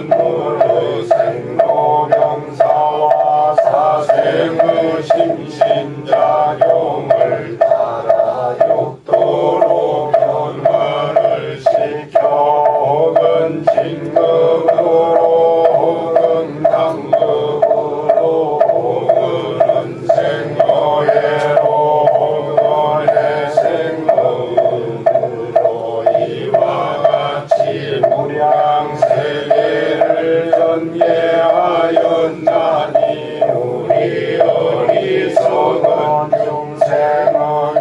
만물의 생로병사와 사생의 심신작용을 따라 육도로 변화를 시켜 혹은 진급으로 혹은 강급으로 혹은 생어예로 혹은 해생의으로 이와 같이 무량세계를 전개하였나니 우리 어리석은 중생은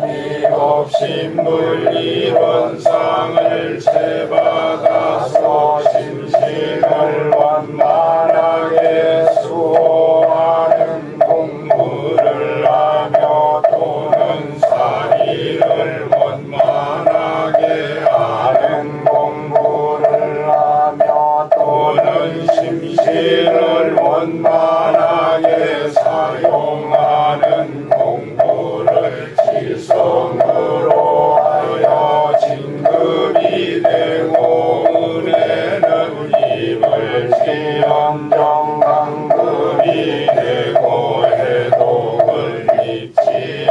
이 없심을 이론상을 채받아서 심신을 원만하게 수호하는 공부를 하며 또는 사리를 원만하게 하는 공부를 하며 또는 심신을 원만하게 사용하는 공부를 지성으로 하여 진급이 되고 은혜는 입을지언정 강급이 되고 해독을 잊지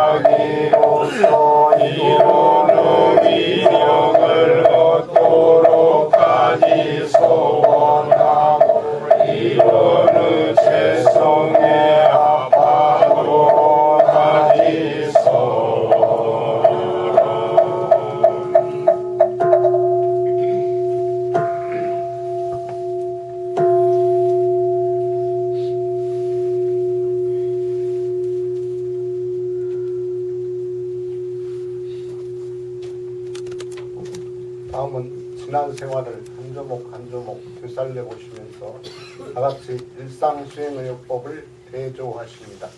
아니하기로써 이로는 위력을 얻도록까지 소원하고 이로는 죄성에 합하도록까지 다음은 지난 생활을 한 조목 한 조목 되살려 보시면서 다같이 일상수행의욕법을 대조하십니다.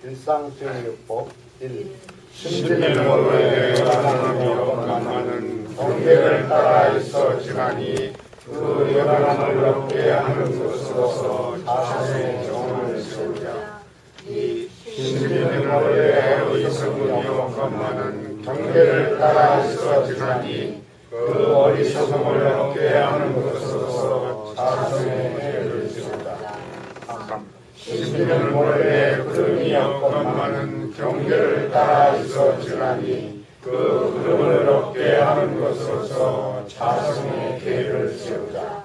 일상수행의욕법 1. 신진모로에 사랑하며 강하는 경계를 따라 있었지만이 그 여간을 얻게 하는 것으로서 자신의 정을 세우자. 이 신진모로에 어리석으며 강하는 경계를 따라 있었지만이 그 어리석음을 얻게 하는 것으로서 자신의 죄를 지우다. 신비는 원래 그름이 없건만은 경계를 따라 있었지만이 그 그름을 얻게 하는 것으로서 자신의 죄를 지우다.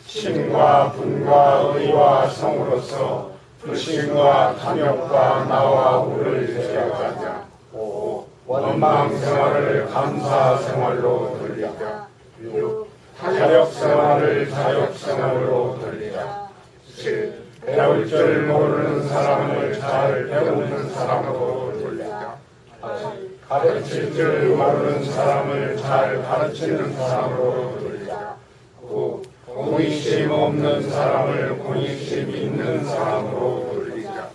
신과 분과 의와 성으로서 불신과 탐욕과 나와 우를 제어하자. 5. 원망 생활을 감사 생활로 돌리자. 6. 타력 생활을 자욕 생활로 돌리자. 7. 배울 줄 모르는 사람을 잘 배우는 사람으로 돌리자. 8. 가르칠 줄 모르는 사람을 잘 가르치는 사람으로 돌리자. 9. 공익심 없는 사람을 공익심 있는 사람으로 돌리자.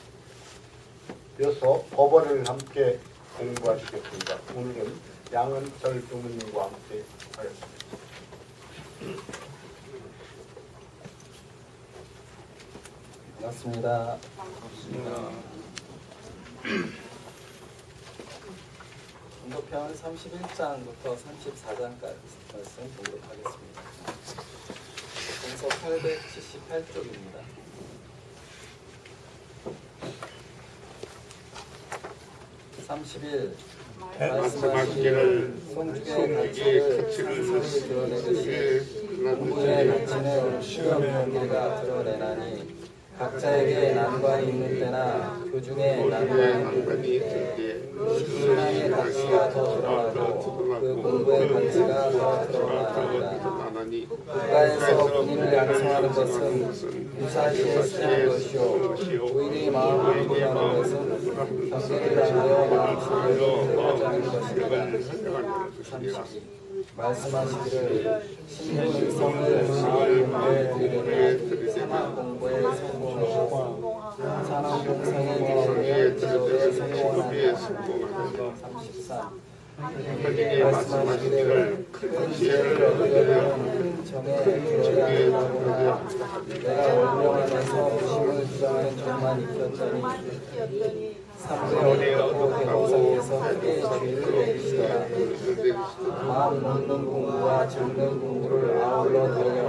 이어서 법어를 함께 공부하시겠습니다. 오늘은 양은철 주무님과 함께 하였습니다. 반갑습니다. 전도편 31장부터 34장까지 말씀 보도록 하겠습니다. 동서 878쪽입니다. 말씀하시기를 송중의 가치를 드러내듯이 공부의 가치는 시험의 경계가 드러내나니 각자에게 난관이 있는 때나 그 중에 난관이 있을 때 신앙의 가치가 더 드러나고 그 공부의 가치가 더 드러나니라. 국가에서 군인을 양성하는 것은 유사시에 쓰는 것이요 의리 마음을 구하는 것은 경계를 향하여 마음속을 들어가자는 것이다. 32. 말씀하시기를 신분의 성을 마을 공부에 들이되 산학 공부에 성공하고 산학 공상의 기술에 기도에 성공하는 33. 말씀하시기를 큰 지혜를 얻으려면 큰 정에 들어야 한다구나. 내가 원명하면서 무심을 주장하는 것만 익혔더니 3대 어떻게 대보상에서 크게 죄를 여기시더라. 마음 먹는 공부와 적는 공부를 아울러 들여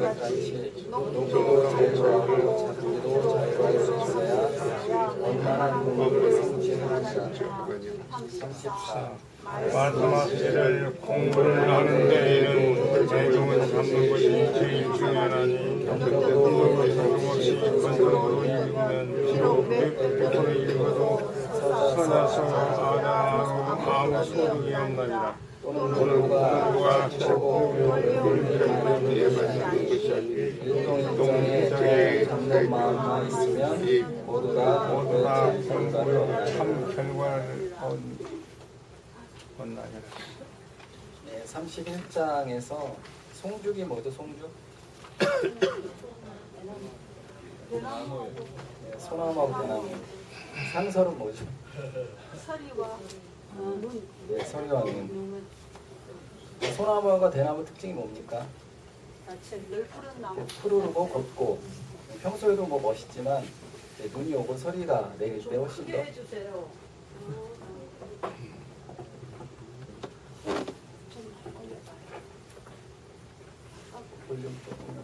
것 같이 농도도 자유로하고 자기도 자유로할 수 있어야 원만한 공부를 성취하리라. 34. 말씀하시기를 공부를 하는 데에는 대중을 잡는 것이 제일 중요하니 그것도 것이 번성으로 읽으면 비록 100%로 읽어도 서자서 아다하고 아무 소득이 없나이다. 또는 오늘 공부가 공부가 적고 묘를 맞는 것이 아니고 일동일정에 잡는 마음만 있으면 모두가 모두가 공부에 공부로 참석하리라. 참 결과를 얻나이다. 네, 31장에서 송죽이 뭐죠? 송죽? 네, 소나무하고 대나무. 상설은 뭐죠? 서리와 문. 네, 서리와 문. 소나무와 대나무 특징이 뭡니까? 늘 푸른 나무. 네, 푸르르고 곱고 평소에도 뭐 멋있지만 이제 눈이 오고 서리가 내릴 때 훨씬 더 해주세요. 볼륨 조금.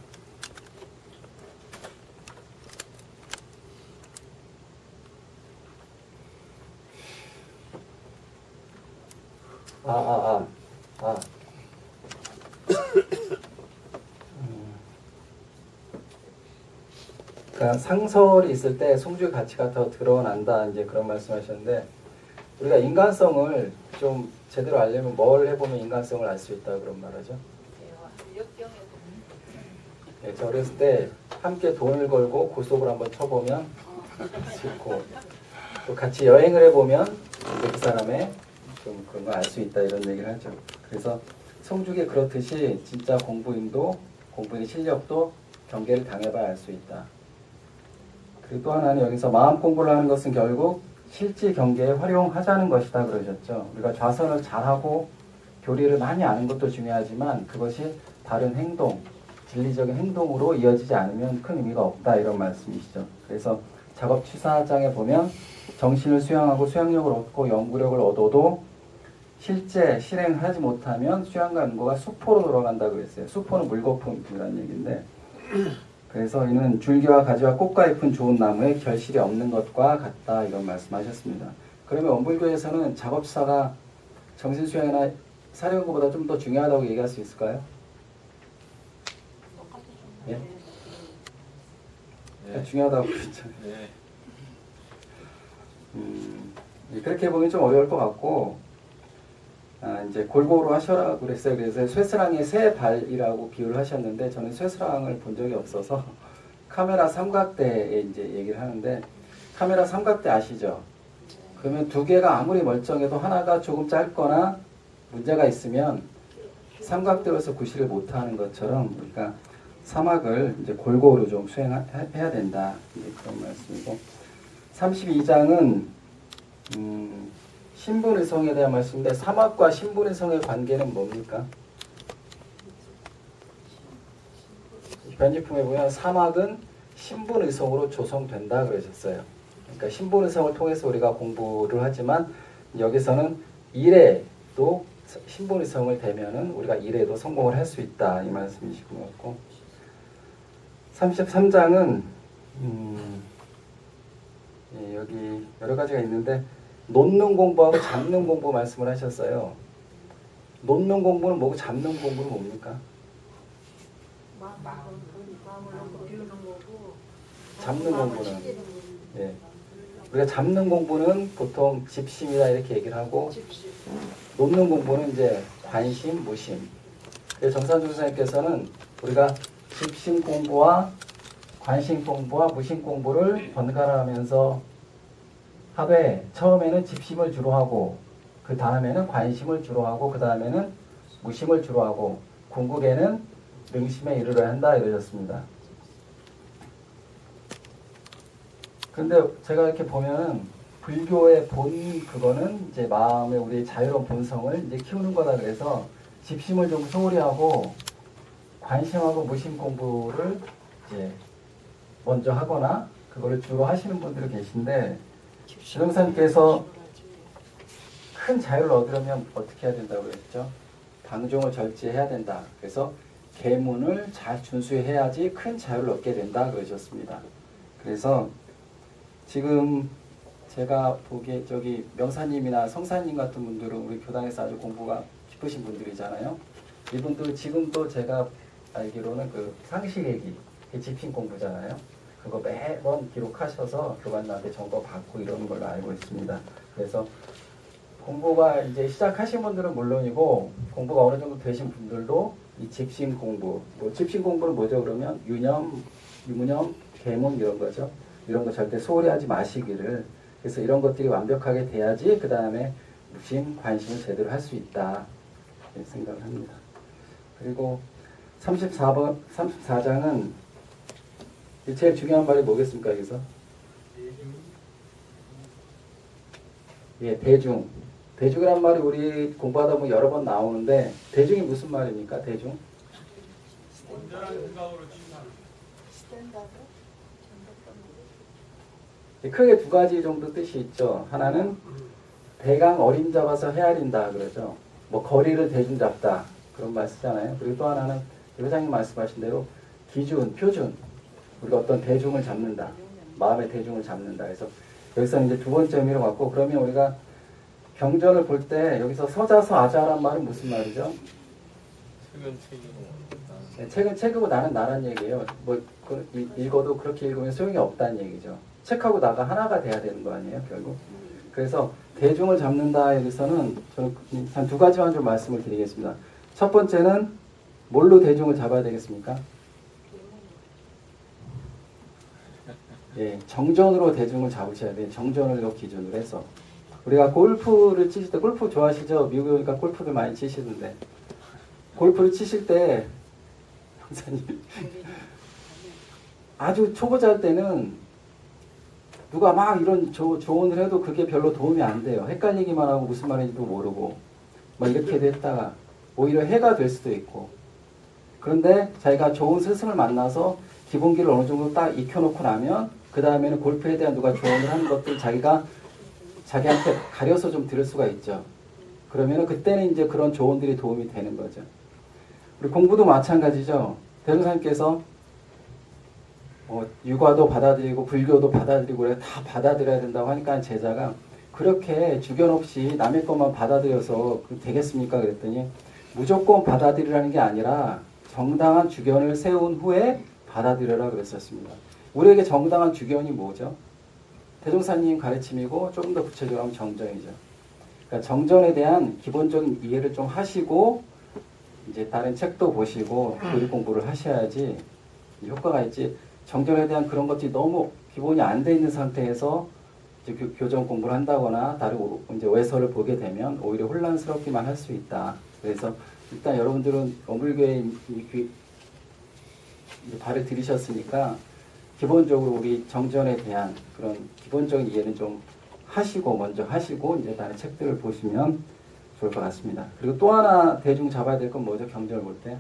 아. 그러니까 상설이 있을 때 송주의 가치가 더 드러난다 이제 그런 말씀하셨는데 우리가 인간성을 좀 제대로 알려면 뭘 해보면 인간성을 알 수 있다 그런 말하죠. 네, 저 어렸을 때 함께 돈을 걸고 고속을 한번 쳐보면 좋고 또 같이 여행을 해보면 이제 그 사람의 좀 그런 걸 알 수 있다 이런 얘기를 하죠. 그래서 성죽이 그렇듯이 진짜 공부인의 실력도 경계를 당해봐야 알 수 있다. 그리고 또 하나는 여기서 마음 공부를 하는 것은 결국 실지 경계에 활용하자는 것이다 그러셨죠. 우리가 좌선을 잘하고 교리를 많이 아는 것도 중요하지만 그것이 바른 행동, 진리적인 행동으로 이어지지 않으면 큰 의미가 없다 이런 말씀이시죠. 그래서 작업 취사장에 보면 정신을 수양하고 수양력을 얻고 연구력을 얻어도 실제 실행하지 못하면 수양과 연구가 수포로 돌아간다고 그랬어요. 수포는 물거품이라는 얘기인데 그래서 이는 줄기와 가지와 꽃과 잎은 좋은 나무에 결실이 없는 것과 같다 이런 말씀하셨습니다. 그러면 원불교에서는 작업사가 정신수양이나 사려연구보다 좀 더 중요하다고 얘기할 수 있을까요? 예? 중요하다고 그랬죠. 그렇게 보면 좀 어려울 것 같고 이제 골고루 하셔라 그랬어요. 그래서 쇠스랑의 세 발이라고 비유를 하셨는데 저는 쇠스랑을 본 적이 없어서 카메라 삼각대에 이제 얘기를 하는데 카메라 삼각대 아시죠? 그러면 두 개가 아무리 멀쩡해도 하나가 조금 짧거나 문제가 있으면 삼각대로서 구실을 못하는 것처럼 우리가 사막을 이제 골고루 좀 수행해야 된다 이제 그런 말씀이고 32장은 신분의성에 대한 말씀인데 사막과 신분의성의 관계는 뭡니까? 변지품에 보면 사막은 신분의성으로 조성된다 그러셨어요. 그러니까 신분의성을 통해서 우리가 공부를 하지만 여기서는 일에도 신분의성을 대면은 우리가 일에도 성공을 할 수 있다 이 말씀이신 것 같고 33장은 여기 여러 가지가 있는데 놓는 공부하고 잡는 공부 말씀을 하셨어요. 놓는 공부는 뭐고 잡는 공부는 뭡니까? 잡는 공부는 우리가 잡는 공부는 보통 집심이다 이렇게 얘기를 하고 놓는 공부는 이제 관심, 무심. 그래서 정산주 선생님께서는 우리가 집심 공부와 관심 공부와 무심 공부를 번갈아 하면서 하되 처음에는 집심을 주로 하고 그 다음에는 관심을 주로 하고 그 다음에는 무심을 주로 하고 궁극에는 능심에 이르러야 한다 이러셨습니다. 근데 제가 이렇게 보면은 불교의 본 그거는 이제 마음의 우리의 자유로운 본성을 이제 키우는 거다 그래서 집심을 좀 소홀히 하고 관심하고 무심 공부를 이제 먼저 하거나 그거를 주로 하시는 분들이 계신데 주정사님께서 큰 자유를 얻으려면 어떻게 해야 된다고 그랬죠? 방종을 절제해야 된다. 그래서 계문을 잘 준수해야지 큰 자유를 얻게 된다 그러셨습니다. 그래서 지금 제가 보기에 저기 명사님이나 성사님 같은 분들은 우리 교당에서 아주 공부가 깊으신 분들이잖아요. 이분들 지금도 제가 알기로는 그 상시회기 집신 공부잖아요. 그거 매번 기록하셔서 교관님한테 점검 받고 이러는 걸로 알고 있습니다. 그래서 공부가 이제 시작하신 분들은 물론이고 공부가 어느 정도 되신 분들도 이 집신 공부, 뭐 집신 공부는 뭐죠? 그러면 유념, 유무념, 계문 이런 거죠. 이런 거 절대 소홀히 하지 마시기를. 그래서 이런 것들이 완벽하게 돼야지 그 다음에 무심, 관심을 제대로 할 수 있다 이렇게 생각을 합니다. 그리고 34장은 제일 중요한 말이 뭐겠습니까? 여기서 예, 대중. 대중이란 말이 우리 공부하다 보면 여러 번 나오는데 대중이 무슨 말입니까? 대중? 크게 두 가지 정도 뜻이 있죠. 하나는 대강 어림 잡아서 헤아린다 그러죠. 뭐 거리를 대중 잡다 그런 말 쓰잖아요. 그리고 또 하나는 회장님 말씀하신 대로 기준, 표준. 우리가 어떤 대중을 잡는다. 마음의 대중을 잡는다. 그래서 여기서는 이제 두 번째 의미로 갖고 그러면 우리가 경전을 볼 때 여기서 서자서 아자란 말은 무슨 말이죠? 책은 책이고 나는 나란 얘기예요. 뭐 읽어도 그렇게 읽으면 소용이 없다는 얘기죠. 책하고 나가 하나가 돼야 되는 거 아니에요, 결국. 그래서 대중을 잡는다 여기서는 저는 한 두 가지만 좀 말씀을 드리겠습니다. 첫 번째는 뭘로 대중을 잡아야 되겠습니까? 예, 정전으로 대중을 잡으셔야 돼요. 정전을 기준으로 해서. 우리가 골프를 치실 때, 골프 좋아하시죠? 미국에 오니까 골프를 많이 치시는데. 골프를 치실 때, 형사님, 아주 초보자 할 때는 누가 막 이런 조언을 해도 그게 별로 도움이 안 돼요. 헷갈리기만 하고 무슨 말인지도 모르고, 막 이렇게도 했다가, 오히려 해가 될 수도 있고. 그런데 자기가 좋은 스승을 만나서 기본기를 어느 정도 딱 익혀놓고 나면, 그 다음에는 골프에 대한 누가 조언을 하는 것들 자기가 자기한테 가려서 좀 들을 수가 있죠. 그러면 그때는 이제 그런 조언들이 도움이 되는 거죠. 우리 공부도 마찬가지죠. 대종사님께서 유과도 받아들이고 불교도 받아들이고 그래 다 받아들여야 된다고 하니까 제자가 그렇게 주견 없이 남의 것만 받아들여서 되겠습니까? 그랬더니 무조건 받아들이라는 게 아니라 정당한 주견을 세운 후에 받아들여라 그랬었습니다. 우리에게 정당한 주견이 뭐죠? 대종사님 가르침이고 조금 더 구체적으로 하면 정전이죠. 그러니까 정전에 대한 기본적인 이해를 좀 하시고 이제 다른 책도 보시고 교육 공부를 하셔야지 효과가 있지. 정전에 대한 그런 것들이 너무 기본이 안 돼 있는 상태에서 이제 교정 공부를 한다거나 다른 이제 외설을 보게 되면 오히려 혼란스럽기만 할 수 있다. 그래서 일단 여러분들은 어물교에 발을 들이셨으니까 기본적으로 우리 정전에 대한 그런 기본적인 이해는 좀 하시고 먼저 하시고 이제 다른 책들을 보시면 좋을 것 같습니다. 그리고 또 하나 대중 잡아야 될 건 뭐죠? 경전을 볼 때.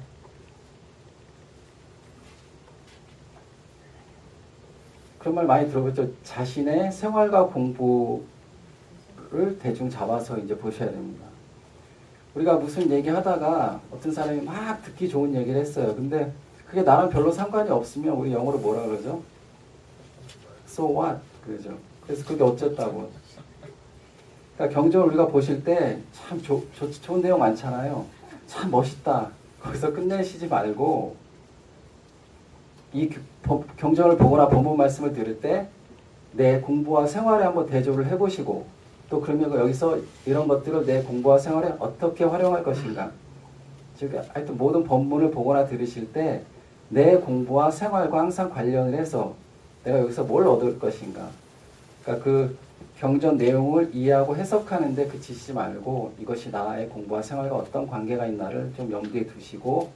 그런 말 많이 들어보죠. 자신의 생활과 공부를 대중 잡아서 이제 보셔야 됩니다. 우리가 무슨 얘기 하다가 어떤 사람이 막 듣기 좋은 얘기를 했어요. 근데 그게 나랑 별로 상관이 없으면 우리 영어로 뭐라 그러죠? So what? 그러죠. 그래서 그게 어쨌다고. 그러니까 경전을 우리가 보실 때 참 좋은 내용 많잖아요. 참 멋있다. 거기서 끝내시지 말고 이 경전을 보거나 본문 말씀을 들을 때 내 공부와 생활에 한번 대조를 해보시고 또 그러면 여기서 이런 것들을 내 공부와 생활에 어떻게 활용할 것인가. 즉 하여튼 모든 본문을 보거나 들으실 때 내 공부와 생활과 항상 관련을 해서 내가 여기서 뭘 얻을 것인가. 그러니까 그 경전 내용을 이해하고 해석하는데 그치지 말고 이것이 나의 공부와 생활과 어떤 관계가 있나를 좀 염두에 두시고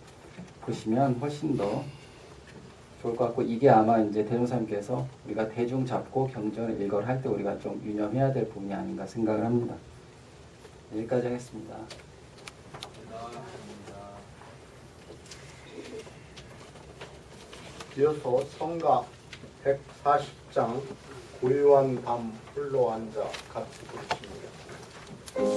보시면 훨씬 더 좋을 것 같고 이게 아마 이제 대종사님께서 우리가 대중 잡고 경전을 일걸 할 때 우리가 좀 유념해야 될 부분이 아닌가 생각을 합니다. 여기까지 하겠습니다. 이어서 성가 140장 고요한 밤 홀로 앉아 같이 부르십니다.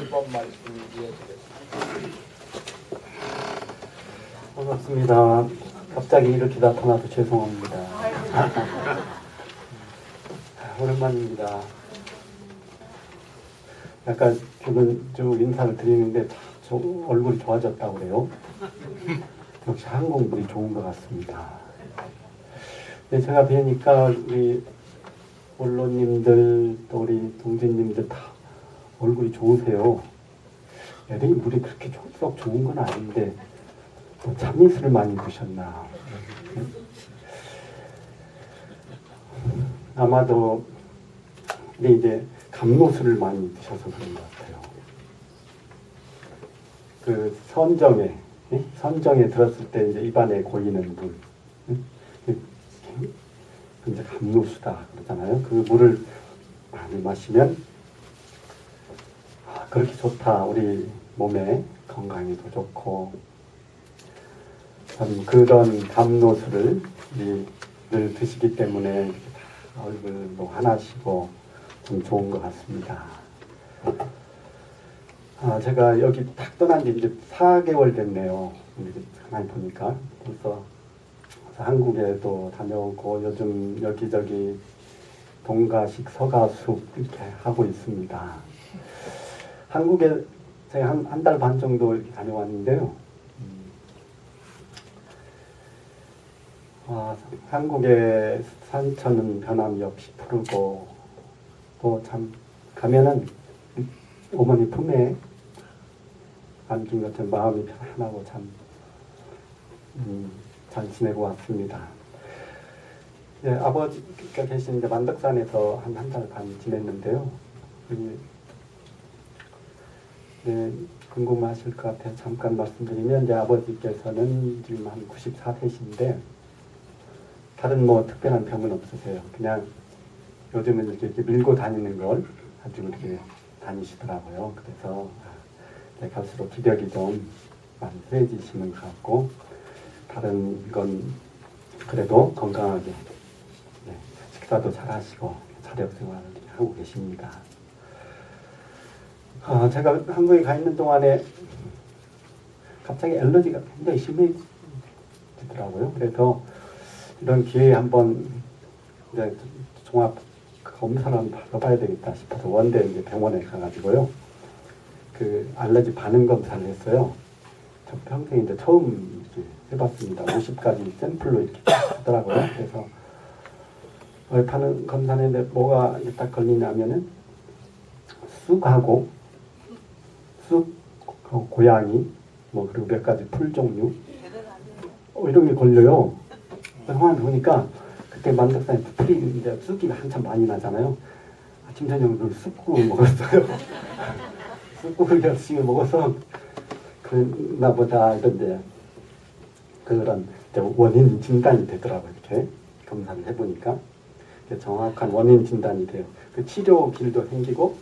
1번 말씀 이해드리겠습니다. 반갑습니다. 갑자기 이렇게 나타나서 죄송합니다. 오랜만입니다. 약간 기분 쭉 인사를 드리는데 저 얼굴이 좋아졌다고 그래요. 역시 한국물이 좋은 것 같습니다. 네, 제가 뵈니까 우리 언론님들 또 우리 동지님들 다 얼굴이 좋으세요. 애들이 물이 그렇게 썩 좋은 건 아닌데 또 참이슬을 많이 드셨나. 아마도 근데 이제 감로술을 많이 드셔서 그런 것 같아요. 그 선정에 들었을 때 이제 입안에 고이는 물, 이제 감로수다 그러잖아요. 그 물을 많이 마시면 그렇게 좋다. 우리 몸에 건강에도 좋고 그런 감로수를 늘 드시기 때문에 얼굴도 환하시고 좀 좋은 것 같습니다. 제가 여기 딱 떠난 지 이제 4개월 됐네요. 가만히 보니까. 그래서 한국에도 다녀오고 요즘 여기저기 동가식 서가숙 이렇게 하고 있습니다. 한국에 제가 한 달 반 정도 이렇게 다녀왔는데요. 한국의 산천은 변함이 없이 푸르고 또 참 가면은 어머니 품에 안긴 것처럼 마음이 편안하고 참 잘 지내고 왔습니다. 네, 아버지가 계시는데 만덕산에서 한 달 반 지냈는데요. 네, 궁금하실 것 같아요. 잠깐 말씀드리면 이제 아버지께서는 지금 한 94세신데 다른 뭐 특별한 병은 없으세요. 그냥 요즘은 이렇게 밀고 다니는 걸 아주 이렇게 다니시더라고요. 그래서 갈수록 기력이 좀 많이 세지시는 것 같고 다른 건 그래도 건강하게 식사도 잘 하시고 자력 생활을 하고 계십니다. 제가 한국에 가 있는 동안에 갑자기 알러지가 굉장히 심해지더라고요. 그래서 이런 기회에 한번 이제 종합 검사를 한번 받아봐야 되겠다 싶어서 원대 이제 병원에 가가지고요. 그 알러지 반응 검사를 했어요. 저 평생 이제 처음 이렇게 해봤습니다. 50가지 샘플로 이렇게 하더라고요. 그래서 반응 검사했는데 뭐가 딱 걸리냐면은 쑥하고 쑥, 고양이, 뭐 그리고 몇 가지 풀 종류 이런 게 걸려요. 상황을 보니까 그때 만덕산에 풀이 이제 쑥이 한참 많이 나잖아요. 아침 저녁을 쑥국을 먹었어요. 쑥국을 열심히 먹어서 그나 보다 이런데 그런 원인 진단이 되더라고요. 이렇게 검사를 해보니까 정확한 원인 진단이 돼요. 그 치료 길도 생기고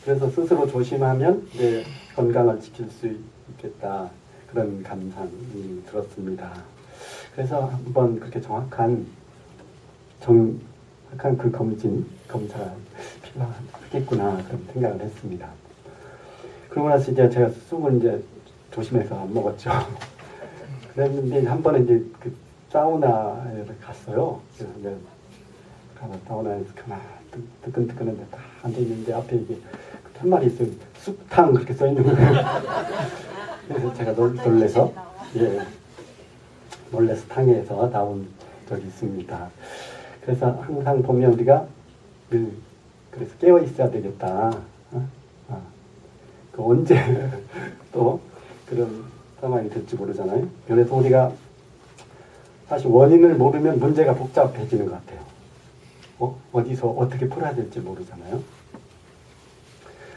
그래서 스스로 조심하면 이제 건강을 지킬 수 있겠다 그런 감상이 들었습니다. 그래서 한번 그렇게 정확한 그 검사가 필요하겠구나 그런 생각을 했습니다. 그러고 나서 이제 제가 쑥을 이제 조심해서 안 먹었죠. 그랬는데 한 번에 이제 그 사우나에 갔어요. 그래서 이제 사우나에서 그만 뜨끈뜨끈한데 딱 앉아있는데 앞에 이게 한 말이 있어요. 쑥탕 그렇게 써있는 거예요. 그래서 제가 놀래서 놀래서 탕에서 나온 적이 있습니다. 그래서 항상 보면 우리가 그래서 깨어 있어야 되겠다. 그 언제 또 그런 상황이 될지 모르잖아요. 그래서 우리가 사실 원인을 모르면 문제가 복잡해지는 것 같아요. 어디서 어떻게 풀어야 될지 모르잖아요.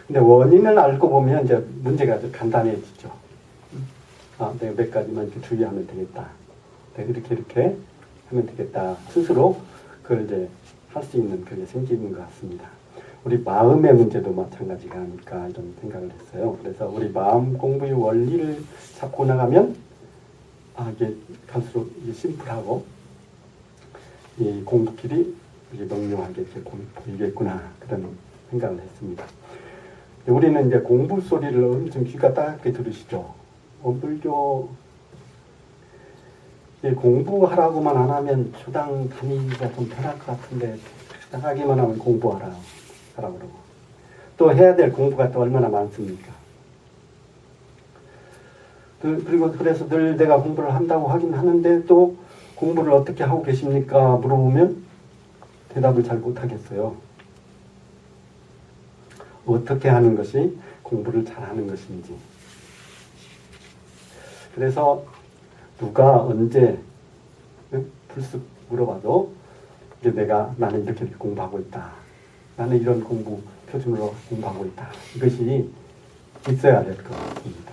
근데 원인을 알고 보면 이제 문제가 좀 간단해지죠. 내가 몇 가지만 이렇게 주의하면 되겠다. 내가 이렇게 하면 되겠다. 스스로 그걸 이제 할 수 있는 그게 생기는 것 같습니다. 우리 마음의 문제도 마찬가지가 아닐까 이런 생각을 했어요. 그래서 우리 마음 공부의 원리를 잡고 나가면 이게 갈수록 이게 심플하고 이 공부길이 이게 명료하게 이렇게 보이겠구나 그런 생각을 했습니다. 우리는 이제 공부 소리를 엄청 귀가 따갑게 들으시죠. 불교 공부하라고만 안 하면 주당 다니기가 좀 편할 것 같은데 하기만 하면 공부하라고 그러고 또 해야 될 공부가 또 얼마나 많습니까? 그리고 그래서 늘 내가 공부를 한다고 하긴 하는데 또 공부를 어떻게 하고 계십니까? 물어보면 대답을 잘 못하겠어요. 어떻게 하는 것이 공부를 잘하는 것인지. 그래서 누가 언제 불쑥 물어봐도 이제 나는 이렇게 공부하고 있다. 나는 이런 공부 표준으로 공부하고 있다. 이것이 있어야 될 것 같습니다.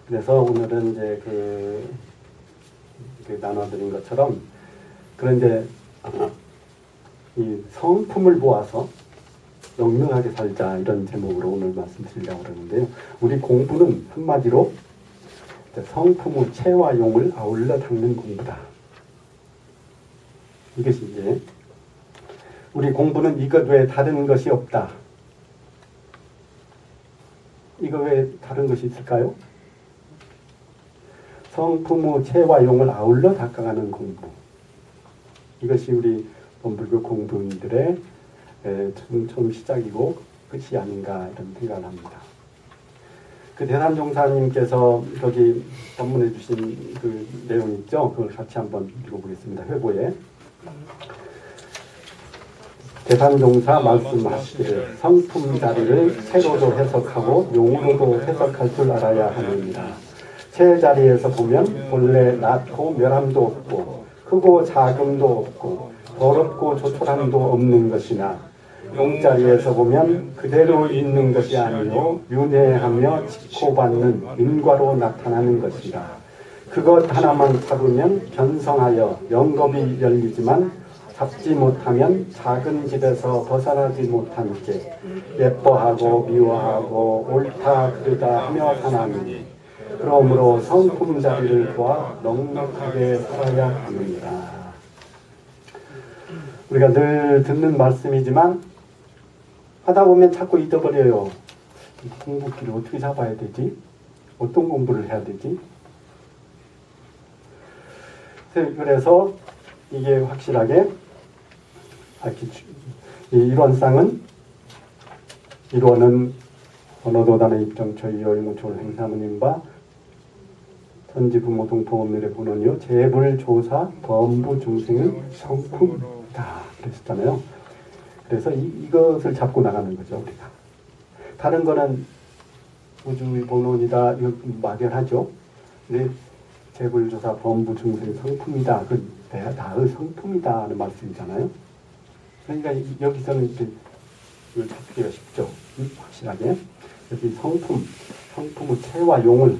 그래서 오늘은 이제 그 나눠드린 것처럼 그런데 이 성품을 모아서 영명하게 살자 이런 제목으로 오늘 말씀드리려고 그러는데요. 우리 공부는 한마디로 성품의 체와 용을 아울러 닦는 공부다. 이것이 이제 우리 공부는 이것 외에 다른 것이 없다. 이거 외에 다른 것이 있을까요? 성품의 체와 용을 아울러 닦아가는 공부. 이것이 우리 범불교 공부인들의 처음 시작이고 끝이 아닌가 이런 생각을 합니다. 그 대산종사님께서 거기 전문해 주신 그 내용 있죠? 그걸 같이 한번 읽어보겠습니다. 회보에. 대산종사 말씀하시기를 성품 자리를 체로도 해석하고 용으로도 해석할 줄 알아야 하느니라. 체 자리에서 보면 본래 낮고 멸함도 없고 크고 작음도 없고 더럽고 조촐함도 없는 것이나 용자리에서 보면 그대로 있는 것이 아니요 윤회하며 치코받는 인과로 나타나는 것이다. 그것 하나만 잡으면 변성하여 영겁이 열리지만 잡지 못하면 작은 집에서 벗어나지 못하니께 예뻐하고 미워하고 옳다 그르다 하며 사나니 그러므로 성품 자리를 보아 넉넉하게 살아야 합니다. 우리가 늘 듣는 말씀이지만 하다 보면 자꾸 잊어버려요. 공부길을 어떻게 잡아야 되지? 어떤 공부를 해야 되지? 그래서 이게 확실하게 이 일원상은 일원은 언어도단의 입정 저희여 이무초를 행사무님과 천지부모 동포업률의 본원이요 재불조사 범부 중생의 성품이다 그랬었잖아요. 그래서 이것을 잡고 나가는 거죠 우리가. 다른 거는 우주의 본원이다 이거 막연하죠. 근데 재불조사 범부 중생의 성품이다 그 나의 성품이다 하는 말씀이잖아요. 그러니까 여기서는 이걸 잡기가 쉽죠. 확실하게 여기 성품의 체와 용을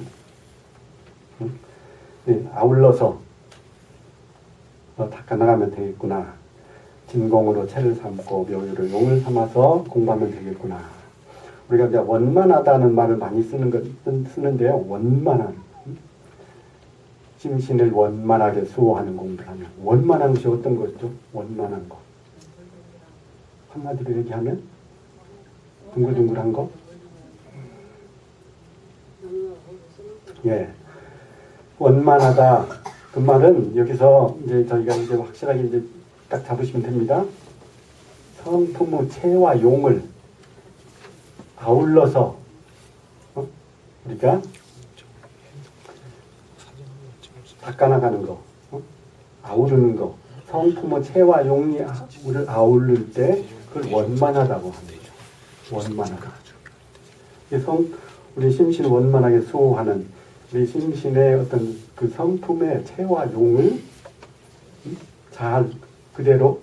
아울러서 닦아나가면 되겠구나. 진공으로 체를 삼고 묘유를 용을 삼아서 공부하면 되겠구나. 우리가 이제 원만하다는 말을 많이 쓰는데요. 원만한 심신을 원만하게 수호하는 공부를 하면 원만한 것이 어떤 거죠? 원만한 거. 한마디로 얘기하면 둥글둥글한 거. 예. 원만하다. 그 말은 여기서 이제 저희가 이제 확실하게 이제 딱 잡으시면 됩니다. 성품의 체와 용을 아울러서 우리가 닦아나가는 거, 아우르는 거. 성품의 체와 용이 우리를 아우를 때 그걸 원만하다고 합니다. 원만하다. 우리 심신을 원만하게 수호하는 우리 심신의 어떤 그 성품의 체와 용을 잘 그대로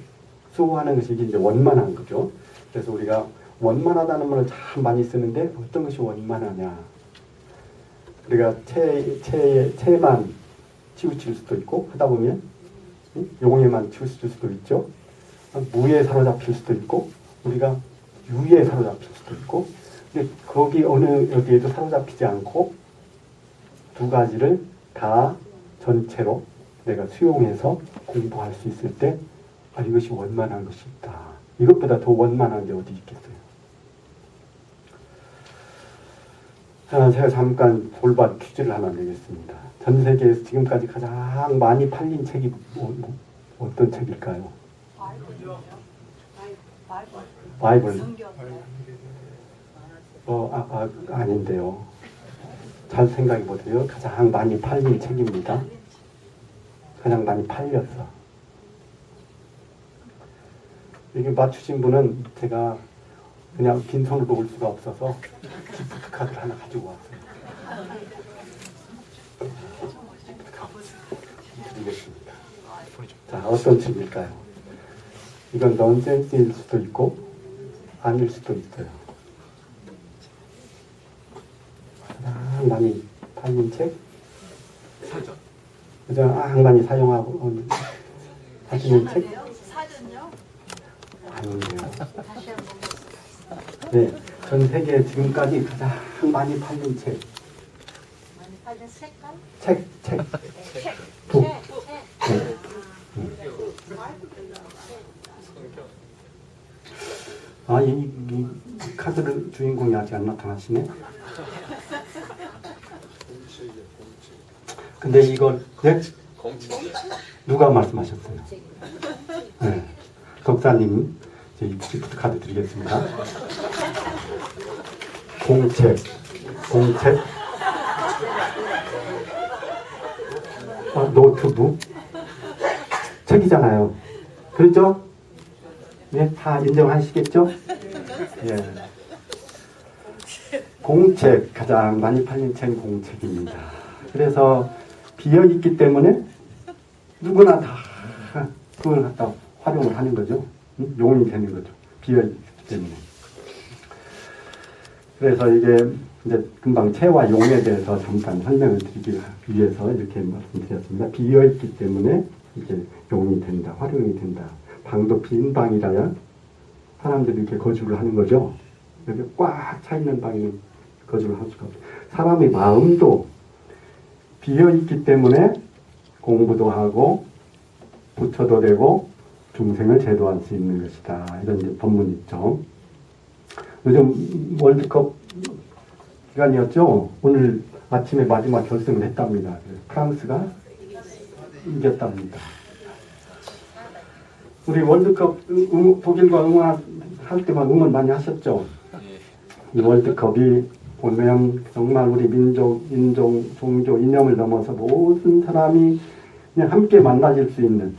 수호하는 것이 이제 원만한 거죠. 그래서 우리가 원만하다는 말을 참 많이 쓰는데 어떤 것이 원만하냐. 우리가 체만 치우칠 수도 있고 하다 보면 용에만 치우칠 수도 있죠. 무에 사로잡힐 수도 있고 우리가 유에 사로잡힐 수도 있고 근데 거기 어느 여기에도 사로잡히지 않고 두 가지를 다 전체로 내가 수용해서 공부할 수 있을 때 이것이 원만한 것이 있다. 이것보다 더 원만한 게 어디 있겠어요. 제가 잠깐 돌발 퀴즈를 하나 내겠습니다. 전 세계에서 지금까지 가장 많이 팔린 책이 어떤 책일까요? 바이블. 성경. 아닌데요. 잘 생각해 보세요. 가장 많이 팔린 책입니다. 가장 많이 팔렸어. 이게 맞추신 분은 제가 그냥 빈손으로 올 수가 없어서 기프트 카드를 하나 가지고 왔어요. 드리겠습니다. 자, 어떤 책일까요? 이건 넌센스일 수도 있고 아닐 수도 있어요. 가장 많이 팔린 책? 사전. 가장 많이 사용하고 하시는 책? 사전요? 아닌데요. 다시 한번. 네, 전 세계 지금까지 가장 많이 팔린 책. 많이 팔린 색깔? 책. 책. 북. 책. 이 카드를 주인공이 아직 안 나타나시네. 근데 이걸 네? 누가 말씀하셨어요? 네, 독사님 이제 기프트 카드 드리겠습니다. 공책. 노트북. 책이잖아요. 그렇죠? 네, 다 인정하시겠죠? 예. 공책, 가장 많이 팔린 책 공책입니다. 그래서 비어있기 때문에 누구나 다 그걸 갖다 활용을 하는 거죠. 용이 되는 거죠. 비어있기 때문에. 그래서 이게 이제 금방 체와 용에 대해서 잠깐 설명을 드리기 위해서 이렇게 말씀드렸습니다. 비어있기 때문에 이게 용이 된다, 활용이 된다. 방도 빈 방이라야 사람들이 이렇게 거주를 하는 거죠. 여기 꽉 차 있는 방에는 거주를 할 수가 없어요. 사람의 마음도 비어있기 때문에 공부도 하고 부처도 되고 중생을 제도할 수 있는 것이다. 이런 이제 법문이 있죠. 요즘 월드컵 기간이었죠. 오늘 아침에 마지막 결승을 했답니다. 프랑스가 이겼답니다. 우리 월드컵 독일과 응원할 때만 응원 많이 하셨죠? 이 월드컵이 보면 정말 우리 민족, 인종, 종교, 이념을 넘어서 모든 사람이 그냥 함께 만나질 수 있는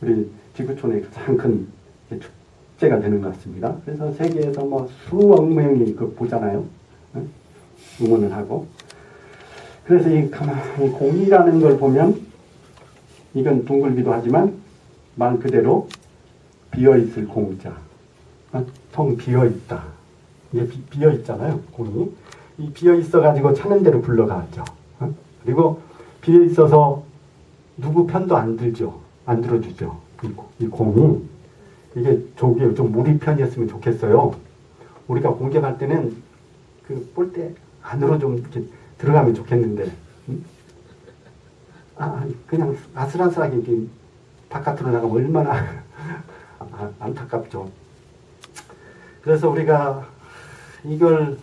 우리 지구촌의 가장 큰 축제가 되는 것 같습니다. 그래서 세계에서 뭐 수억 명이 그 보잖아요. 응원을 하고. 그래서 이 가만히 공이라는 걸 보면 이건 둥글기도 하지만 말 그대로 비어있을 공자. 텅 비어있다. 이게 비어있잖아요. 공이. 이 비어있어가지고 차는 대로 굴러가죠. 그리고 비어있어서 누구 편도 안 들죠. 안 들어주죠. 이 공이. 이게 저기 좀 우리 편이었으면 좋겠어요. 우리가 공격할 때는 그 볼대 안으로 좀 이렇게 들어가면 좋겠는데, 그냥 아슬아슬하게 이렇게 바깥으로 나가면 얼마나 안타깝죠. 그래서 우리가 이걸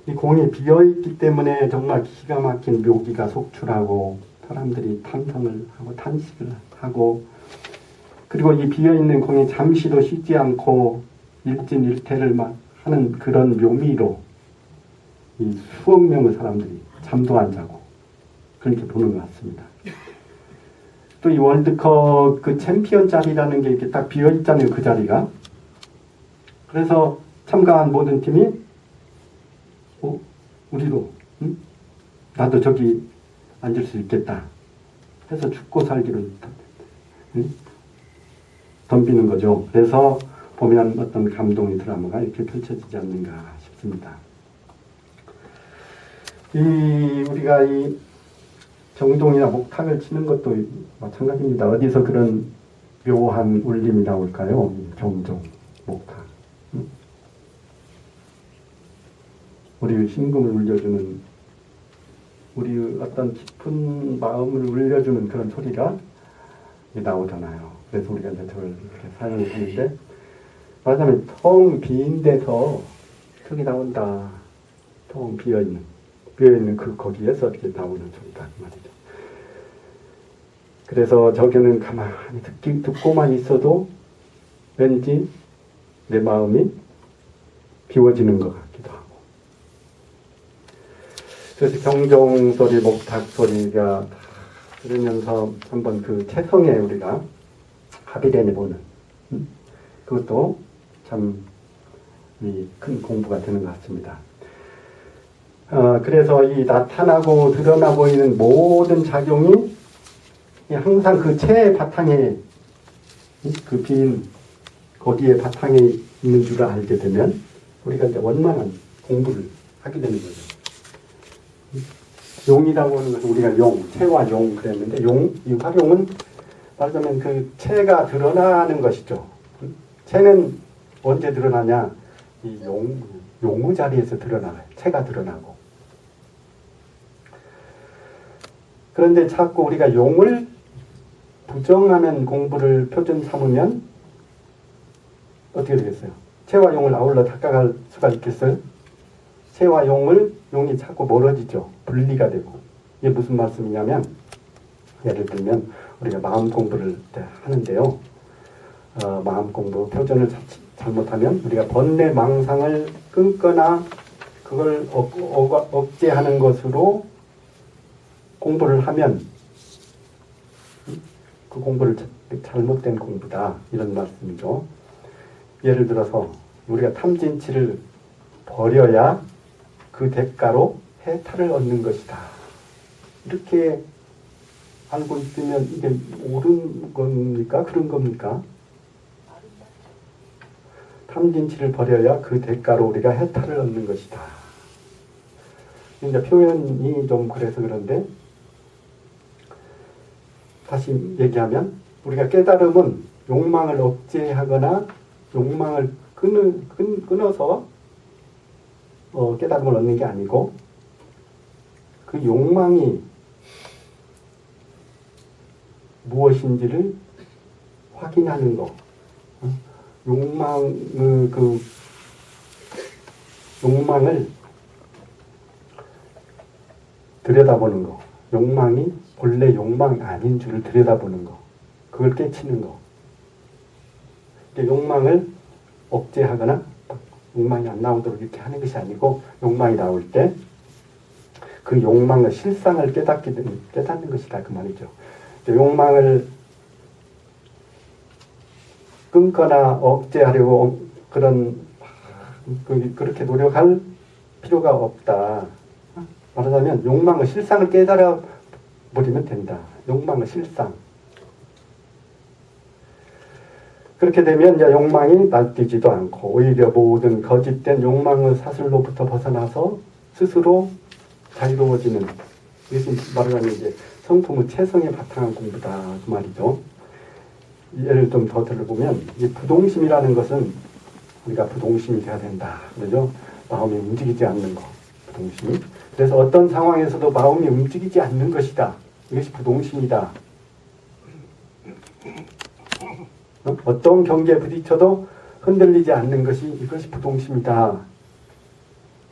이 공이 비어있기 때문에 정말 기가 막힌 묘기가 속출하고 사람들이 탐성을 하고 탄식을 하고 그리고 이 비어있는 공이 잠시도 쉬지 않고 일진일퇴를 하는 그런 묘미로 이 수억 명의 사람들이 잠도 안 자고 그렇게 보는 것 같습니다. 또 이 월드컵 그 챔피언 자리라는 게 이렇게 딱 비어있잖아요. 그 자리가. 그래서 참가한 모든 팀이 우리도 나도 저기 앉을 수 있겠다 해서 죽고 살기로 덤비는 거죠. 그래서 보면 어떤 감동의 드라마가 이렇게 펼쳐지지 않는가 싶습니다. 우리가 이 정동이나 목탁을 치는 것도 마찬가지입니다. 어디서 그런 묘한 울림이 나올까요? 정종, 목탁. 우리 심금을 울려주는, 우리 어떤 깊은 마음을 울려주는 그런 소리가 나오잖아요. 그래서 우리가 이제 저걸 이렇게 사용을 하는데, 말하자면 텅 빈 데서 저기 나온다. 텅 비어있는 그 거기에서 이렇게 나오는 소리다 그 말이죠. 그래서 저기는 가만히 듣고만 있어도 왠지 내 마음이 비워지는 것 같기도 하고. 그래서 경종 소리, 목탁 소리가 다 들으면서 한번 그 채성에 우리가 합의되네 보는 그것도 참 큰 공부가 되는 것 같습니다. 그래서 이 나타나고 드러나 보이는 모든 작용이 항상 그 채의 바탕에 그 빈 거기에 바탕에 있는 줄 알게 되면 우리가 이제 원만한 공부를 하게 되는 거죠. 용이라고 하는 것은 우리가 채와 용 그랬는데 이 활용은 말하자면 그 채가 드러나는 것이죠. 채는 언제 드러나냐? 이 용의 자리에서 드러나요. 채가 드러나고. 그런데 자꾸 우리가 용을 부정하는 공부를 표준 삼으면 어떻게 되겠어요? 채와 용을 아울러 닦아갈 수가 있겠어요? 채와 용이 자꾸 멀어지죠. 분리가 되고. 이게 무슨 말씀이냐면 예를 들면 우리가 마음 공부를 하는데요. 마음 공부 표준을 잘못하면 우리가 번뇌 망상을 끊거나 그걸 억제하는 것으로 공부를 하면 그 공부를 잘못된 공부다 이런 말씀이죠. 예를 들어서 우리가 탐진치를 버려야 그 대가로 해탈을 얻는 것이다. 이렇게 알고 있으면 이게 옳은 겁니까? 그런 겁니까? 탐진치를 버려야 그 대가로 우리가 해탈을 얻는 것이다. 이제 표현이 좀 그래서 그런데 다시 얘기하면 우리가 깨달음은 욕망을 억제하거나 욕망을 끊어서 깨달음을 얻는 게 아니고 그 욕망이 무엇인지를 확인하는 거. 욕망을 들여다보는 거. 욕망이 본래 욕망이 아닌 줄을 들여다보는 거. 그걸 깨치는 거. 욕망을 억제하거나 욕망이 안 나오도록 이렇게 하는 것이 아니고 욕망이 나올 때 그 욕망의 실상을 깨닫는 것이다 그 말이죠. 욕망을 끊거나 억제하려고 그렇게 노력할 필요가 없다. 말하자면 욕망의 실상을 깨달아 버리면 된다. 욕망의 실상. 그렇게 되면 이제 욕망이 날뛰지도 않고 오히려 모든 거짓된 욕망의 사슬로부터 벗어나서 스스로 자유로워지는, 이것이 말하자면 이제 성품의 채성에 바탕한 공부다 그 말이죠. 예를 좀 더 들어보면 이 부동심이라는 것은 우리가 부동심이 돼야 된다 그러죠. 마음이 움직이지 않는 거, 부동심이. 그래서 어떤 상황에서도 마음이 움직이지 않는 것이다. 이것이 부동심이다. 어떤 경계에 부딪혀도 흔들리지 않는 것이 이것이 부동심이다.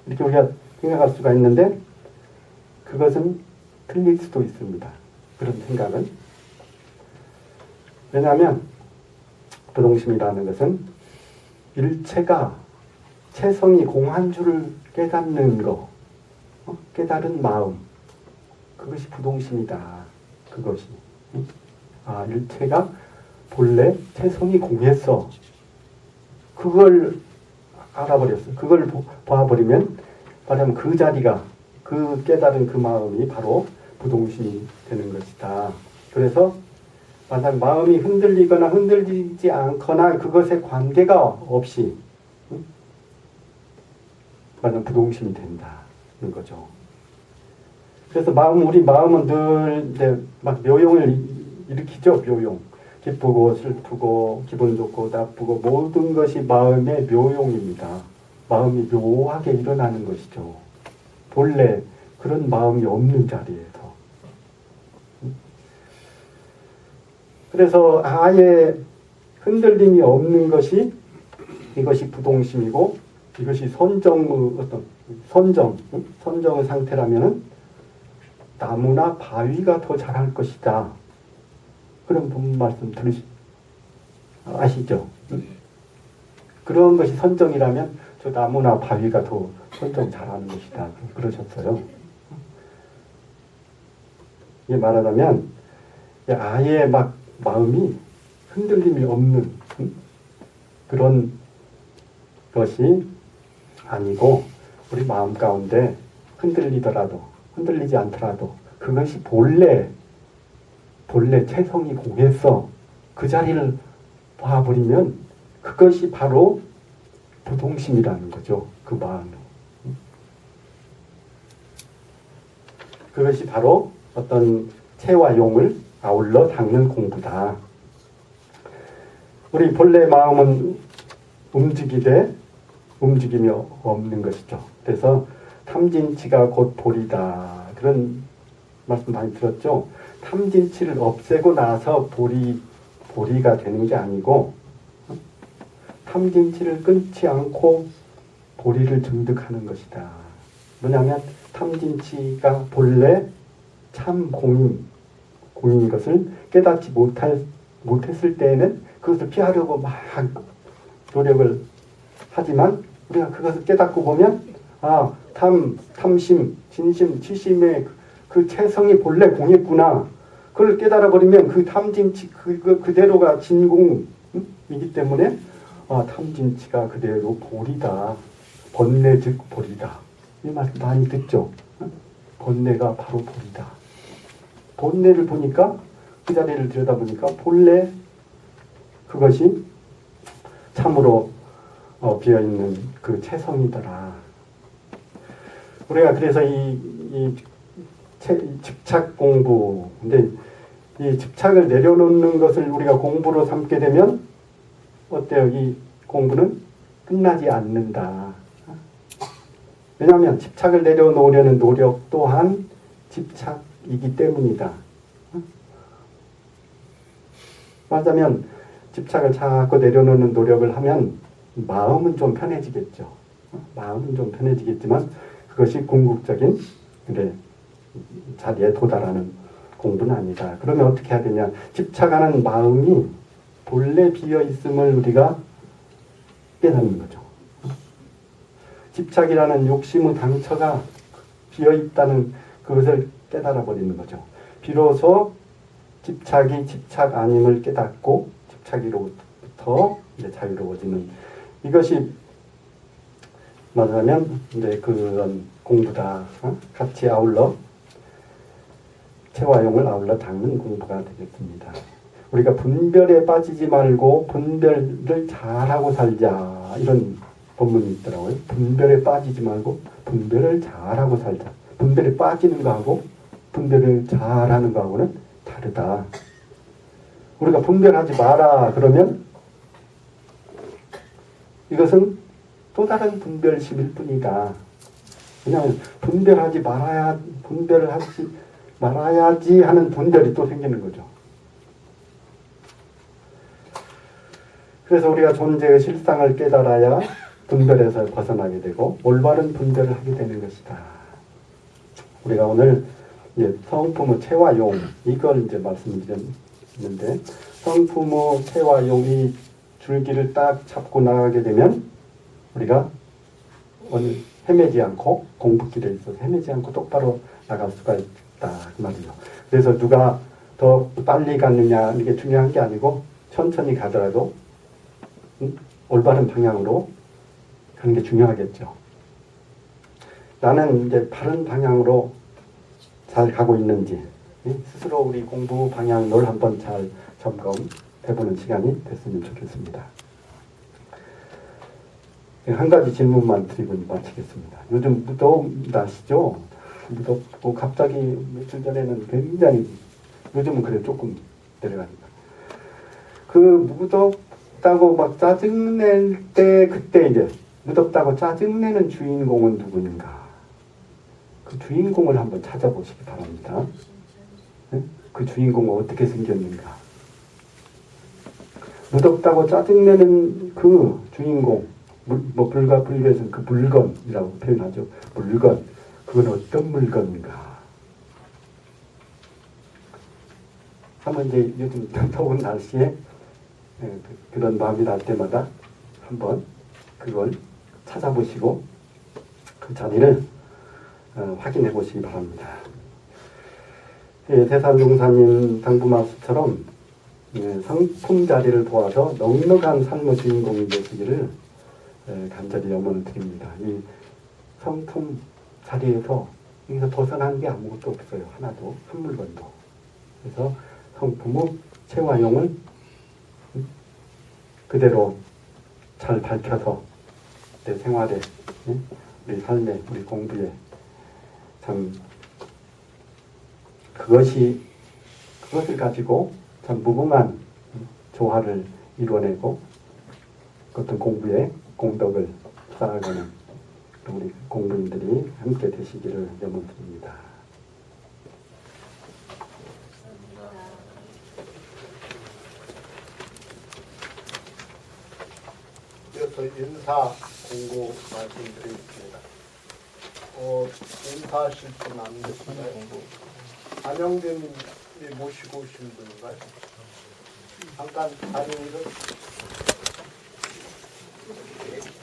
이렇게 우리가 생각할 수가 있는데 그것은 틀릴 수도 있습니다. 그런 생각은. 왜냐하면 부동심이라는 것은 일체가 체성이 공한 줄을 깨닫는 거, 깨달은 마음, 그것이 부동심이다. 그것이. 일체가 본래 체성이 공했어. 그걸 알아버렸어. 그걸 봐버리면 말하면 그 자리가, 그 깨달은 그 마음이 바로 부동심이 되는 것이다. 그래서 만약 마음이 흔들리거나 흔들리지 않거나 그것에 관계가 없이 만약 부동심이 된다는 거죠. 그래서 우리 마음은 늘 이제 막 묘용을 일으키죠. 묘용. 기쁘고 슬프고 기분 좋고 나쁘고 모든 것이 마음의 묘용입니다. 마음이 묘하게 일어나는 것이죠. 본래 그런 마음이 없는 자리에서. 그래서 아예 흔들림이 없는 것이 이것이 부동심이고 이것이 선정의 어떤 선정 상태라면은 나무나 바위가 더 자랄 것이다. 그런 본 말씀 아시죠? 그런 것이 선정이라면 저 나무나 바위가 더 선정 잘하는 것이다. 그러셨어요. 이게 말하자면 아예 막 마음이 흔들림이 없는 그런 것이 아니고 우리 마음 가운데 흔들리지 않더라도 그것이 본래 체성이 공해서 그 자리를 봐버리면 그것이 바로 부동심이라는 거죠. 그 마음이. 그것이 바로 어떤 체와 용을 아울러 닦는 공부다. 우리 본래 마음은 움직이되 움직임이 없는 것이죠. 그래서 탐진치가 곧 보리다. 그런 말씀 많이 들었죠. 탐진치를 없애고 나서 보리가 되는 게 아니고 탐진치를 끊지 않고 보리를 증득하는 것이다. 뭐냐면 탐진치가 본래 참 공인 것을 깨닫지 못했을 때에는 그것을 피하려고 막 노력을 하지만 우리가 그것을 깨닫고 보면 탐심, 진심, 치심의 그 체성이 본래 공했구나. 그걸 깨달아 버리면 그 탐진치 그대로가 진공이기 때문에 탐진치가 그대로 보리다. 번뇌 즉 보리다. 이 말씀 많이 듣죠. 번뇌가 바로 보리다. 번뇌를 보니까 그 자리를 들여다보니까 본래 그것이 참으로 비어있는 그 체성이더라. 우리가 그래서 이 집착 공부, 근데 이 집착을 내려놓는 것을 우리가 공부로 삼게 되면 어때요? 이 공부는 끝나지 않는다. 왜냐하면 집착을 내려놓으려는 노력 또한 집착이기 때문이다. 말하자면 집착을 자꾸 내려놓는 노력을 하면 마음은 좀 편해지겠죠. 마음은 좀 편해지겠지만 그것이 궁극적인 자리에 도달하는 공부는 아니다. 그러면 어떻게 해야 되냐? 집착하는 마음이 본래 비어있음을 우리가 깨닫는 거죠. 집착이라는 욕심의 당처가 비어있다는 그것을 깨달아 버리는 거죠. 비로소 집착이 집착 아님을 깨닫고 집착이로부터 이제 자유로워지는 이것이 말하자면 이제 그런 공부다. 같이 아울러 체와 용을 아울러 닦는 공부가 되겠습니다. 우리가 분별에 빠지지 말고 분별을 잘하고 살자 이런 본문이 있더라고요. 분별에 빠지지 말고 분별을 잘하고 살자. 분별에 빠지는 거하고 분별을 잘하는 거하고는 다르다. 우리가 분별하지 마라 그러면 이것은 또 다른 분별심일 뿐이다. 왜냐하면 분별을 하지 말아야지 하는 분별이 또 생기는 거죠. 그래서 우리가 존재의 실상을 깨달아야 분별에서 벗어나게 되고 올바른 분별을 하게 되는 것이다. 우리가 오늘 이제 성품의 체와 용 이걸 이제 말씀드렸는데 성품의 체와 용이 줄기를 딱 잡고 나가게 되면 우리가 오늘 헤매지 않고 공부길에 있어서 헤매지 않고 똑바로 나갈 수가 있다 그 말이죠. 그래서 누가 더 빨리 갔느냐 이게 중요한 게 아니고 천천히 가더라도 올바른 방향으로 가는 게 중요하겠죠. 나는 이제 바른 방향으로 잘 가고 있는지 스스로 우리 공부 방향을 한번 잘 점검해보는 시간이 됐으면 좋겠습니다. 한 가지 질문만 드리고 마치겠습니다. 요즘 무더운 날씨죠? 무덥고 갑자기 며칠 전에는 굉장히 요즘은 그래 조금 내려가니까 그 무덥다고 막 짜증낼 때 그때 이제 무덥다고 짜증내는 주인공은 누구인가? 그 주인공을 한번 찾아보시기 바랍니다. 그 주인공은 어떻게 생겼는가? 무덥다고 짜증내는 그 주인공 뭐 불과 불교에서는 그 물건이라고 표현하죠. 물건. 그건 어떤 물건인가? 한번 이제 요즘 더운 날씨에 그런 마음이 날 때마다 한번 그걸 찾아보시고 그 자리를 확인해 보시기 바랍니다. 대산종사님 당부말씀처럼 성품 자리를 도와서 넉넉한 삶의 주인공이 되시기를 간절히 염원을 드립니다. 이 성품 자리에서 여기서 벗어난 게 아무것도 없어요. 하나도, 한 물건도. 그래서 성품의 체화용을 그대로 잘 밝혀서 내 생활에, 우리 삶에, 우리 공부에 참 그것을 가지고 참 무궁한 조화를 이뤄내고 어떤 공부에 공덕을 쌓아가는 우리 공부인들이 함께 되시기를 염원드립니다. 이어서 인사 공고 말씀드리겠습니다. 인사하실 분 안 계신가요? 안영재님이 모시고 오신 분인가요? 잠깐 자리를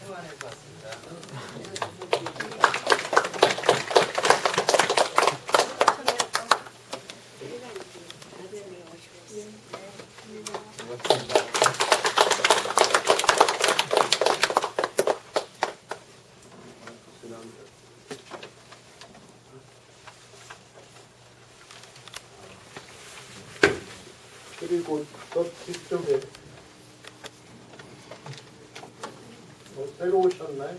해관에서 왔습니다. 그리고 저 뒤쪽에 새로 오셨나요?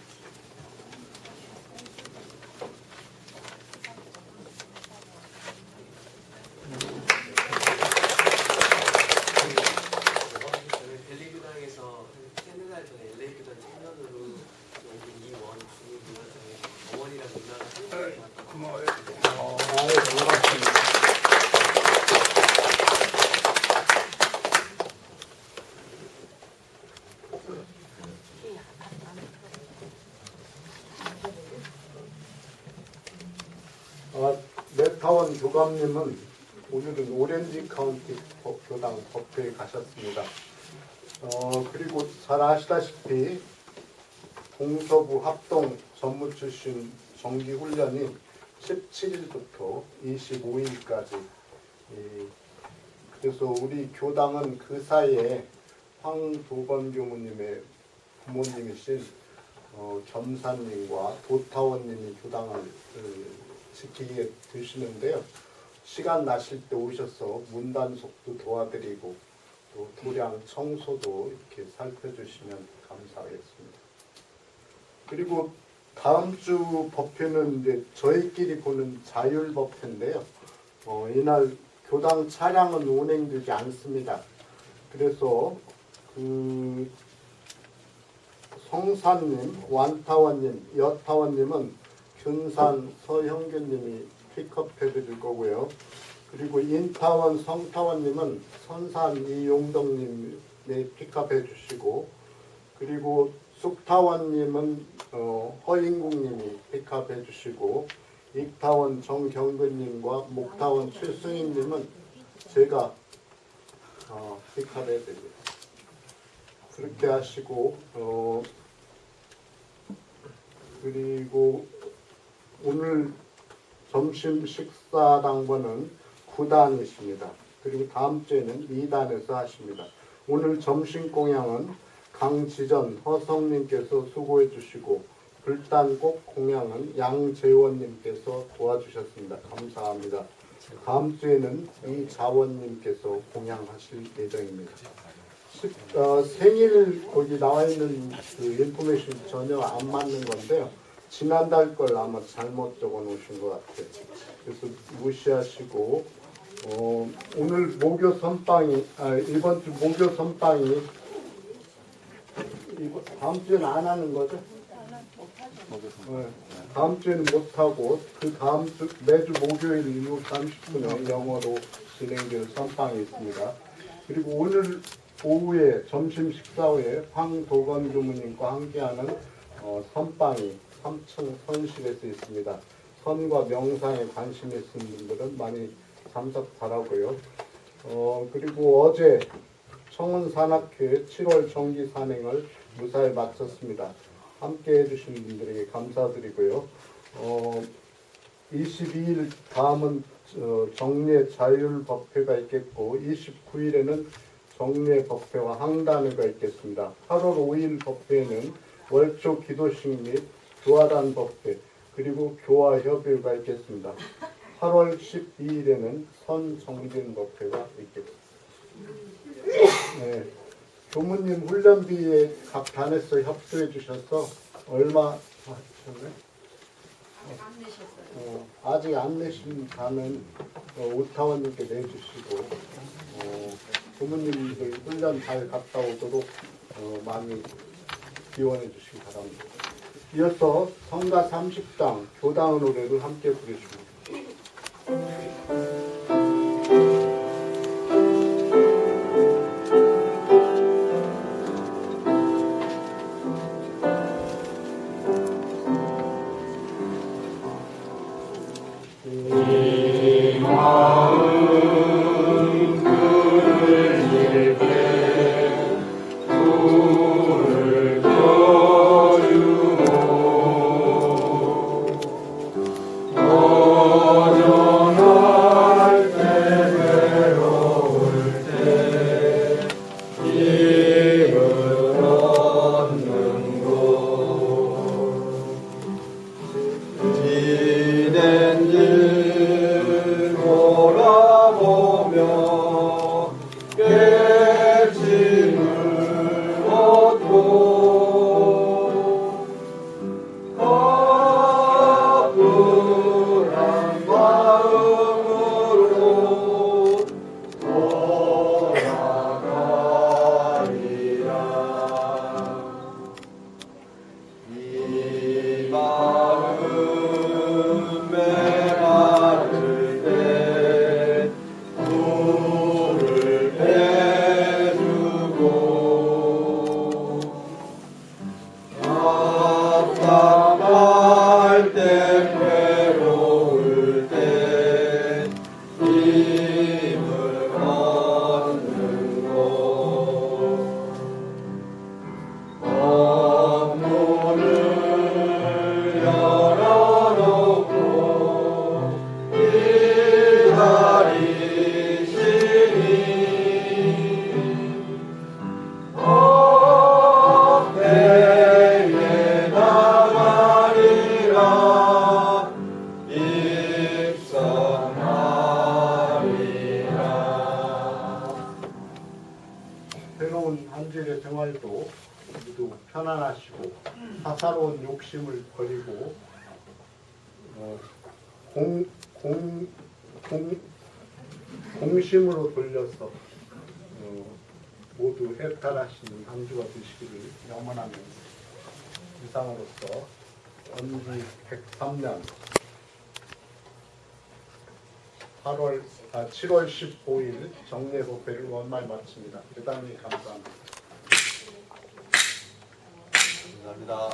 저는 LA 교당에서 세네 달 전에 LA 교당 청년으로 여기 이원 중이고요. 어머니랑 누나가 한국에 왔다고. 반갑습니다. 메타원 교감님은 오늘은 오렌지 카운티 교당 법회에 가셨습니다. 그리고 잘 아시다시피 동서부 합동 전무 출신 정기 훈련이 17일부터 25일까지 그래서 우리 교당은 그 사이에 황도건 교무님의 부모님이신 겸사님과 도타원님이 교당을 지키게 되시는데요. 시간 나실 때 오셔서 문단속도 도와드리고 또 도량 청소도 이렇게 살펴주시면 감사하겠습니다. 그리고 다음 주 법회는 이제 저희끼리 보는 자율법회인데요. 이날 교당 차량은 운행되지 않습니다. 그래서 그 성산님, 완타원님, 여타원님은 균산 서형균님이 픽업해 드릴 거고요. 그리고 인타원, 성타원님은 선산 이용덕님이 픽업해 주시고, 그리고 쑥타원님은 허인국님이 픽업해 주시고, 익타원 정경근님과 목타원 최승인님은 제가 픽업해 드립니다. 그렇게 하시고, 그리고 오늘 점심 식사 당번은 9단이십니다. 그리고 다음 주에는 2단에서 하십니다. 오늘 점심 공양은 강지전 허성님께서 수고해 주시고 불단곡 공양은 양재원님께서 도와주셨습니다. 감사합니다. 다음 주에는 이자원님께서 공양하실 예정입니다. 생일 거기 나와 있는 그 인포메이션 전혀 안 맞는 건데요. 지난달 걸 아마 잘못 적어 놓으신 것 같아요. 그래서 무시하시고 오늘 목요 선빵이 이번 주 목요 선빵이 다음 주에는 안 하는 거죠? 다음 주에는 못 하고 그 다음 주 매주 목요일 이후 30분에 영어로 진행될 선빵이 있습니다. 그리고 오늘 오후에 점심 식사 후에 황도건 교무님과 함께하는 선방이 3층 선실에서 있습니다. 선과 명상에 관심 있는 분들은 많이 참석 바라고요. 그리고 어제 청운산악회 7월 정기 산행을 무사히 마쳤습니다. 함께 해주신 분들에게 감사드리고요. 22일 다음은 정례 자율법회가 있겠고 29일에는 정례 법회와 항단회가 있겠습니다. 8월 5일 법회에는 월초 기도식 및 교화단 법회 그리고 교화협의회가 있겠습니다. 8월 12일에는 선정진 법회가 있겠습니다. 네, 교무님 훈련비에 각 단에서 협조해 주셔서 얼마 하셨나요? 안 내셨어요. 아직 안 내신 단은 오타원님께 내주시고 교무님들 훈련 잘 갔다 오도록 많이 지원해 주시기 바랍니다. 이어서 성가 30장 교당 노래를 함께 부르십니다. 새로운 한 주의 생활도 모두 편안하시고 사사로운 욕심을 버리고 공심으로 돌려서 모두 해탈하시는 한 주가 되시기를 염원하면서 이상으로서 원기 103년 7월 15일 정례법회를 원말 마칩니다. 대단히 감사합니다. 감사합니다.